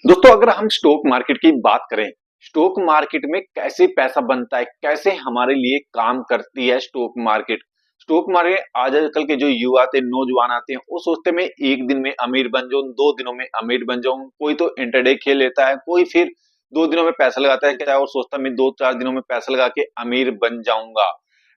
दोस्तों अगर हम स्टॉक मार्केट की बात करें, स्टॉक मार्केट में कैसे पैसा बनता है, कैसे हमारे लिए काम करती है स्टॉक मार्केट। स्टॉक मार्केट आजकल के जो युवा आते हैं, नौजवान आते हैं, वो सोचते हैं मैं एक दिन में अमीर बन जाऊं, 2 दिनों में अमीर बन जाऊं। कोई तो इंटरडे खेल लेता है, कोई फिर 2 दिनों में पैसा लगाता है क्या और सोचता है मैं 2-4 दिनों में पैसा लगा के अमीर बन जाऊंगा।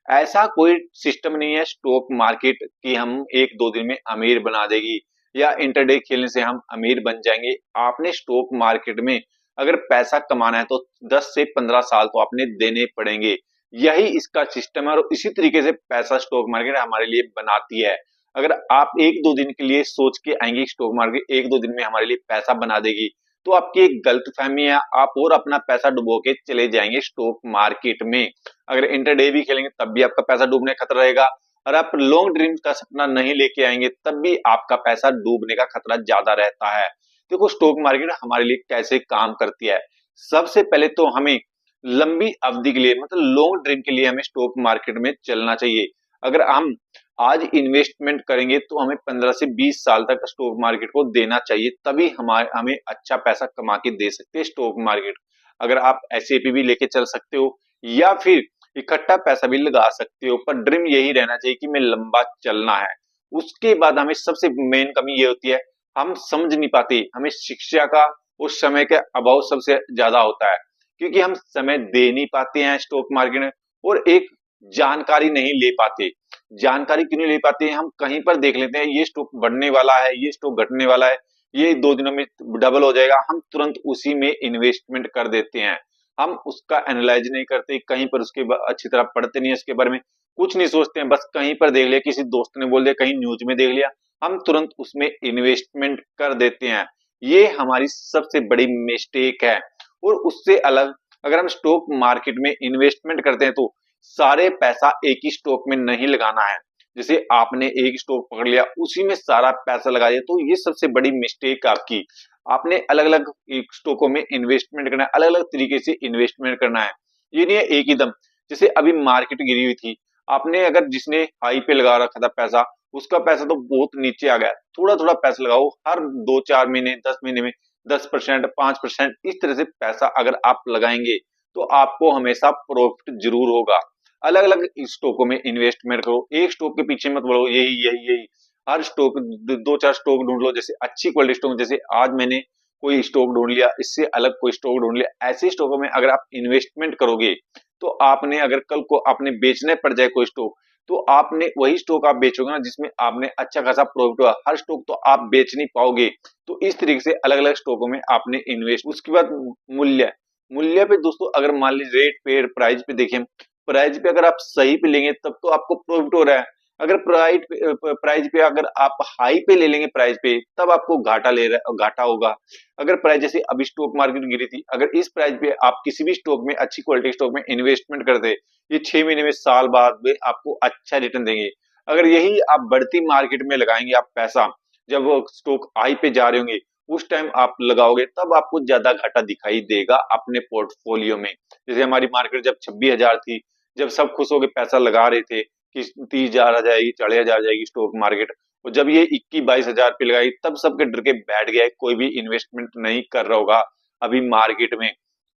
ऐसा कोई सिस्टम नहीं है स्टॉक मार्केट कि हम 1-2 दिन में अमीर बना देगी या इंटरडे खेलने से हम अमीर बन जाएंगे। आपने स्टॉक मार्केट में अगर पैसा कमाना है तो 10 से 15 साल तो आपने देने पड़ेंगे। यही इसका सिस्टम है और इसी तरीके से पैसा स्टॉक मार्केट हमारे लिए बनाती है। अगर आप 1-2 दिन के लिए सोच के आएंगे स्टॉक मार्केट 1-2 दिन में हमारे लिए पैसा बना देगी, तो आपकी एक गलतफहमी है, आप और अपना पैसा डुबो के चले जाएंगे स्टॉक मार्केट में। अगर इंटरडे भी खेलेंगे तब भी आपका पैसा डूबने का खतरा रहेगा और आप लॉन्ग ड्रीम का सपना नहीं लेके आएंगे तब भी आपका पैसा डूबने का खतरा ज्यादा रहता है। देखो स्टॉक मार्केट हमारे लिए कैसे काम करती है। सबसे पहले तो हमें लंबी अवधि के लिए मतलब लॉन्ग ड्रीम के लिए हमें स्टॉक मार्केट में चलना चाहिए। अगर हम आज इन्वेस्टमेंट करेंगे तो हमें 15 से 20 साल तक स्टॉक मार्केट को देना चाहिए, तभी हमारे हमें अच्छा पैसा कमा के दे सकते हैं स्टॉक मार्केट। अगर आप एसआईपी भी लेके चल सकते हो या फिर इकट्ठा पैसा भी लगा सकते हो, पर ड्रीम यही रहना चाहिए कि मैं लंबा चलना है। उसके बाद हमें सबसे मेन कमी ये होती है, हम समझ नहीं पाते, हमें शिक्षा का उस समय के अभाव सबसे ज्यादा होता है, क्योंकि हम समय दे नहीं पाते हैं स्टॉक मार्केट में और एक जानकारी नहीं ले पाते। जानकारी क्यों नहीं ले पाते हैं, हम कहीं पर देख लेते हैं ये स्टॉक बढ़ने वाला है, ये स्टॉक घटने वाला है, ये 2 दिनों में डबल हो जाएगा, हम तुरंत उसी में इन्वेस्टमेंट कर देते हैं। हम उसका एनालाइज नहीं करते, कहीं पर उसके अच्छी तरह पढ़ते नहीं है, इसके बारे में कुछ नहीं सोचते हैं, बस कहीं पर देख लिया, किसी दोस्त ने बोल दिया, कहीं न्यूज में देख लिया, हम तुरंत उसमें इन्वेस्टमेंट कर देते हैं। ये हमारी सबसे बड़ी मिस्टेक है। और उससे अलग अगर हम स्टॉक मार्केट में इन्वेस्टमेंट करते हैं तो सारे पैसा एक ही स्टॉक में नहीं लगाना है। जैसे आपने एक स्टॉक पकड़ लिया उसी में सारा पैसा लगा दिया, तो ये सबसे बड़ी मिस्टेक आपकी। आपने अलग अलग स्टॉकों में इन्वेस्टमेंट करना है, अलग अलग तरीके से इन्वेस्टमेंट करना है। ये नहीं है एक ही दम। जैसे अभी मार्केट गिरी हुई थी, आपने अगर जिसने हाई पे लगा रखा था पैसा, उसका पैसा तो बहुत नीचे आ गया, थोड़ा थोड़ा पैसा लगाओ, हर 2-4 महीने 10 महीने में 10%, 5% इस तरह से पैसा अगर आप लगाएंगे तो आपको हमेशा प्रॉफिट जरूर होगा। अलग अलग स्टॉकों में इन्वेस्टमेंट करो, एक स्टॉक के पीछे मत बढ़ो, यही यही यही हर स्टॉक 2-4 स्टॉक ढूंढ लो, जैसे अच्छी क्वालिटी स्टॉक, जैसे आज मैंने कोई स्टॉक ढूंढ लिया, इससे अलग कोई स्टॉक ढूंढ लिया। ऐसे स्टॉकों में अगर आप इन्वेस्टमेंट करोगे तो आपने अगर कल को आपने बेचने पड़ जाए कोई स्टॉक, तो आपने वही स्टॉक आप बेचोगे ना जिसमें आपने अच्छा खासा प्रॉफिट हुआ, हर स्टॉक तो आप बेच नहीं पाओगे। तो इस तरीके से अलग अलग स्टॉकों में आपने इन्वेस्ट। उसके बाद मूल्य, मूल्य पे दोस्तों अगर मान लीजिए रेट पे प्राइस पे देखें, प्राइस पे अगर आप सही पे लेंगे तब तो आपको प्रॉफिट हो रहा है। अगर प्राइस पे अगर आप हाई पे ले लेंगे प्राइस पे तब आपको घाटा होगा। अगर प्राइस जैसे अभी स्टॉक मार्केट गिरी थी, अगर इस प्राइस पे आप किसी भी स्टॉक में अच्छी क्वालिटी स्टॉक में इन्वेस्टमेंट कर दे, ये 6 महीने में साल बाद में आपको अच्छा रिटर्न देंगे। अगर यही आप बढ़ती मार्केट में लगाएंगे आप पैसा, जब वो स्टॉक हाई पे जा रहे होंगे उस टाइम आप लगाओगे तब आपको ज्यादा घाटा दिखाई देगा अपने पोर्टफोलियो में। जैसे हमारी मार्केट जब 26,000 थी, जब सब खुश होकर पैसा लगा रहे थे कि 30,000 आ जाएगी, 40,000 आ जाएगी स्टॉक मार्केट, और जब ये 21-22,000 पे लगाई तब सबके डर के बैठ गया, कोई भी इन्वेस्टमेंट नहीं कर रहा होगा अभी मार्केट में।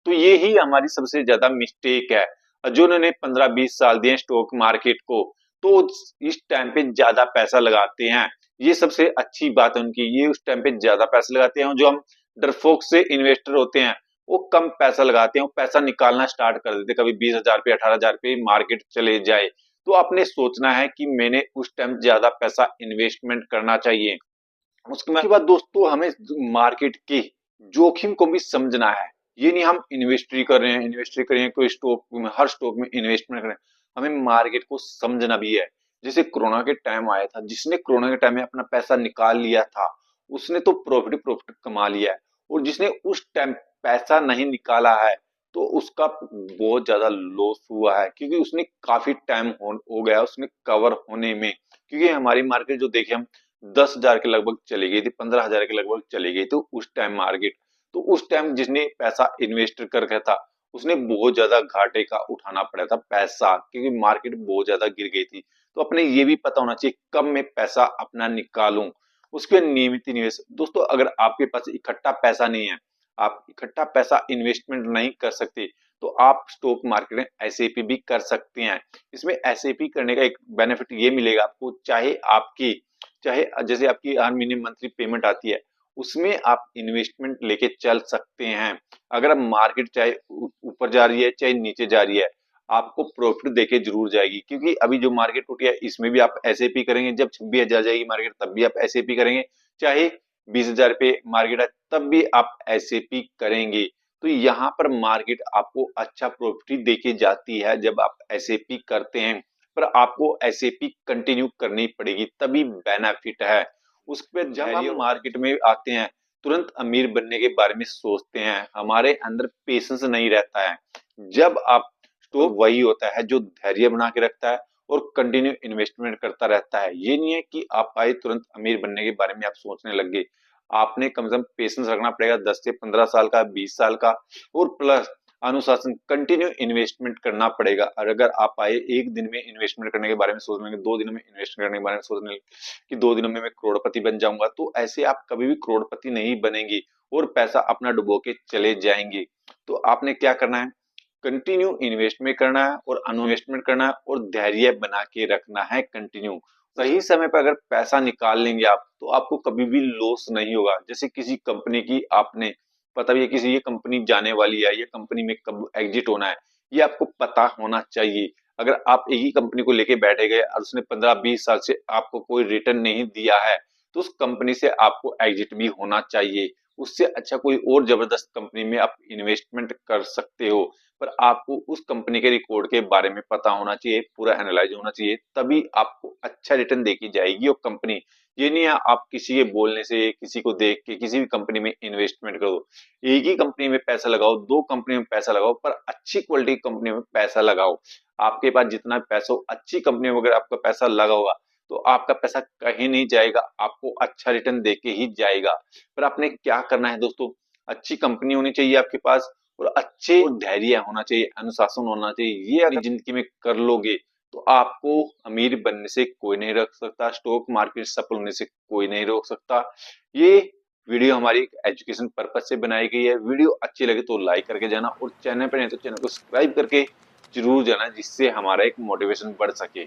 तो ये ही हमारी सबसे ज्यादा मिस्टेक है। और जो उन्होंने 15-20 साल दिए स्टॉक मार्केट को, तो इस टाइम पे ज्यादा पैसा लगाते हैं। ये सबसे अच्छी बात है उनकी, ये उस टाइम पे ज्यादा पैसा लगाते हैं। और जो हम डरपोक से इन्वेस्टर होते हैं वो कम पैसा लगाते हैं, वो पैसा निकालना स्टार्ट कर देते हैं, कभी 20,000 पे 18,000 पे मार्केट चले जाए। तो आपने सोचना है कि मैंने उस टाइम ज्यादा पैसा इन्वेस्टमेंट करना चाहिए। उसके बाद दोस्तों हमें मार्केट के जोखिम को भी समझना है। ये नहीं हम इन्वेस्ट्री कर रहे हैं कोई स्टॉक में, हर स्टॉक में इन्वेस्टमेंट करें, हमें मार्केट को समझना भी है। जैसे कोरोना के टाइम आया था, जिसने कोरोना के टाइम में अपना पैसा निकाल लिया था उसने तो प्रॉफिट प्रॉफिट कमा लिया है, और जिसने उस टाइम पैसा नहीं निकाला है तो उसका बहुत ज्यादा लॉस हुआ है, क्योंकि उसने काफी टाइम हो गया उसने कवर होने में। क्योंकि हमारी मार्केट जो देखे हम 10,000 के लगभग चली गई थी, 15,000 के लगभग चली गई, तो उस टाइम मार्केट, तो उस टाइम जिसने पैसा इन्वेस्ट कर रखा था उसने बहुत ज्यादा घाटे का उठाना पड़ा था पैसा, क्योंकि मार्केट बहुत ज्यादा गिर गई थी। तो अपने ये भी पता होना चाहिए कब मैं पैसा अपना निकालूं। उसके नियमित निवेश, दोस्तों अगर आपके पास इकट्ठा पैसा नहीं है, आप इकट्ठा पैसा इन्वेस्टमेंट नहीं कर सकते, तो आप स्टॉक मार्केट में एसआईपी भी कर सकते हैं। इसमें एसआईपी करने का एक बेनिफिट ये मिलेगा आपको, चाहे जैसे आपकी हर महीने मंथली पेमेंट आती है, उसमें आप इन्वेस्टमेंट लेके चल सकते हैं। अगर अब मार्केट चाहे ऊपर जा रही है चाहे नीचे जा रही है, आपको प्रॉफिट देके जरूर जाएगी, क्योंकि अभी जो मार्केट टूटी है इसमें भी आप एसआईपी करेंगे, जब 26,000 जाएगी मार्केट तब भी आप एसआईपी करेंगे, चाहे 20,000 पे मार्केट है तब भी आप एसआईपी करेंगे। तो यहाँ पर मार्केट आपको अच्छा प्रॉफिट देके जाती है जब आप एसआईपी करते हैं, पर आपको एसआईपी कंटिन्यू करनी पड़ेगी तभी बेनिफिट है। उस पे जब हम मार्केट में आते हैं तुरंत अमीर बनने के बारे में सोचते हैं, हमारे अंदर पेशेंस नहीं रहता है। जब आप स्टॉक वही होता है जो धैर्य बना के रखता है और कंटिन्यू इन्वेस्टमेंट करता रहता है। ये नहीं है कि आप आए तुरंत अमीर बनने के बारे में आप सोचने लग गए। आपने कम से कम पेशेंस रखना पड़ेगा, 10 से 15 साल का, 20 साल का, और प्लस अनुशासन, कंटिन्यू इन्वेस्टमेंट करना पड़ेगा। और अगर आप आए एक दिन में इन्वेस्टमेंट करने के बारे में सोच लेंगे, 2 दिनों में इन्वेस्ट करने के बारे में सोच लेंगे कि 2 दिनों में मैं करोड़पति बन जाऊंगा, तो ऐसे आप कभी भी करोड़पति नहीं बनेंगे और पैसा अपना डुबो के चले जाएंगे। तो आपने क्या करना है, कंटिन्यू इन्वेस्टमेंट करना है और इन्वेस्टमेंट करना है और धैर्य बना के रखना है कंटिन्यू। सही समय पर अगर पैसा निकाल लेंगे आप, तो आपको कभी भी लॉस नहीं होगा। जैसे किसी कंपनी की आपने पता भी है किसी ये कंपनी जाने वाली है, ये कंपनी में कब एग्जिट होना है, ये आपको पता होना चाहिए। अगर आप एक ही कंपनी को लेके बैठे गए और उसने 15-20 साल से आपको कोई रिटर्न नहीं दिया है, तो उस कंपनी से आपको एग्जिट भी होना चाहिए। उससे अच्छा कोई और जबरदस्त कंपनी में आप इन्वेस्टमेंट कर सकते हो, पर आपको उस कंपनी के रिकॉर्ड के बारे में पता होना चाहिए, पूरा एनालाइज होना चाहिए, तभी आपको अच्छा रिटर्न देके जाएगी वो कंपनी। ये नहीं है आप किसी के बोलने से, किसी को देख के किसी भी कंपनी में इन्वेस्टमेंट करो। एक ही कंपनी में पैसा लगाओ, 2 कंपनी में पैसा लगाओ, पर अच्छी क्वालिटी कंपनी में पैसा लगाओ। आपके पास जितना पैसा हो, अच्छी कंपनी में अगर आपका पैसा लगा होगा, तो आपका पैसा कहीं नहीं जाएगा, आपको अच्छा रिटर्न देके ही जाएगा। पर आपने क्या करना है दोस्तों, अच्छी कंपनी होनी चाहिए आपके पास, और अच्छे और धैर्य होना चाहिए, अनुशासन होना चाहिए। ये अगर जिंदगी में कर लोगे, तो आपको अमीर बनने से कोई नहीं रोक सकता, स्टॉक मार्केट सफल होने से कोई नहीं रोक सकता। ये वीडियो हमारी एजुकेशन पर्पज से बनाई गई है। वीडियो अच्छी लगे तो लाइक करके जाना, और चैनल पर नहीं तो चैनल को सब्सक्राइब करके जरूर जाना, जिससे हमारा एक मोटिवेशन बढ़ सके।